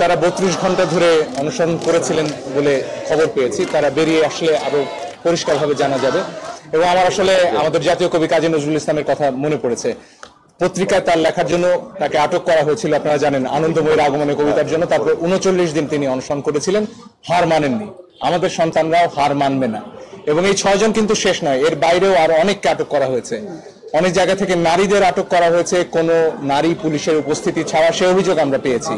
তারা 32 ঘন্টা ধরে অনশন করেছিলেন বলে খবর পেয়েছি। তারা বেরিয়ে আসলে আরো পরিষ্কারভাবে জানা যাবে। এবং আমার আসলে আমাদের জাতীয় কবি কাজী নজরুল ইসলামের কথা মনে পড়েছে। পত্রিকায় তার লেখার জন্য তাকে আটক করা হয়েছিল, আপনারা জানেন, আনন্দময়ীর আগমনে কবিতার জন্য। তারপর 39 দিন তিনি অনশন করেছিলেন, হার মানেননি। আমাদের সন্তানরাও হার মানবে না। এবং এই 6 জন কিন্তু শেষ নয়, এর বাইরেও আরো অনেককে আটক করা হয়েছে। অনেক জায়গা থেকে নারীদের আটক করা হয়েছে কোনো নারী পুলিশের উপস্থিতি ছাড়া, সে অভিযোগ আমরা পেয়েছি।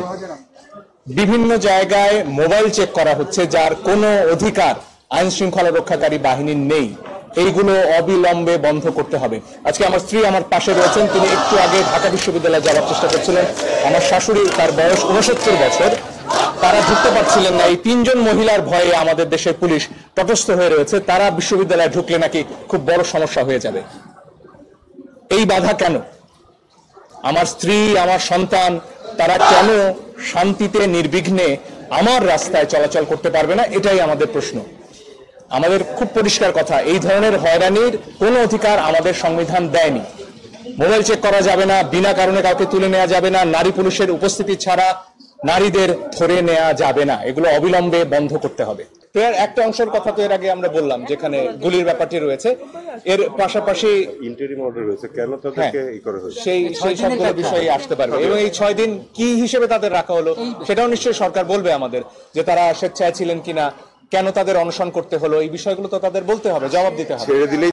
বিভিন্ন জায়গায় মোবাইল চেক করা হচ্ছে, যার কোনো অধিকার আইন শৃঙ্খলা রক্ষাকারী বাহিনীর নেই। এইগুলো অবিলম্বে বন্ধ করতে হবে। আজকে আমার স্ত্রী আমার পাশে রয়েছেন, তিনি একটু আগে ঢাকা বিশ্ববিদ্যালয়ে যাওয়ার চেষ্টা করছিলেন। আমার শাশুড়ি, তার বয়স 69 বছর, তারা ঢুকতে পারছিলেন না। এই 3 জন মহিলার ভয়ে আমাদের দেশের পুলিশ তটস্থ হয়ে রয়েছে। তারা বিশ্ববিদ্যালয়ে ঢুকলে নাকি খুব বড় সমস্যা হয়ে যাবে। এই বাধা কেন? আমার স্ত্রী, আমার সন্তান, তারা কেন শান্তিতে নির্বিঘ্নে আমার রাস্তায় চলাচল করতে পারবে না? এটাই আমাদের প্রশ্ন। আমাদের খুব পরিষ্কার কথা, এই ধরনের হয়রানির কোনো অধিকার আমাদের সংবিধান দেয়নি। মোবাইল চেক করা যাবে না, বিনা কারণে কাউকে তুলে নেওয়া যাবে না, নারী পুলিশের উপস্থিতি ছাড়া নারীদের ধরে নেওয়া যাবে না। এগুলো অবিলম্বে বন্ধ করতে হবে। তো এর একটা অংশের কথা তো এর আগে আমরা বললাম, যেখানে গুলির ব্যাপারটি রয়েছে। এর পাশাপাশি ইন্টারিম অর্ডার রয়েছে, কেন তাদেরকে এই করা হয়েছে সেই সবগুলো বিষয়ে আসতে পারবে। এবং এই 6 দিন কি হিসেবে তাদের রাখা হলো সেটাও নিশ্চয়ই সরকার বলবে আমাদের, যে তারা স্বেচ্ছায় ছিলেন কিনা, কেন তাদের অনশন করতে হলো, এই বিষয়গুলো তো তাদের বলতে হবে, জবাব দিতে হবে। ছেড়ে দিলেই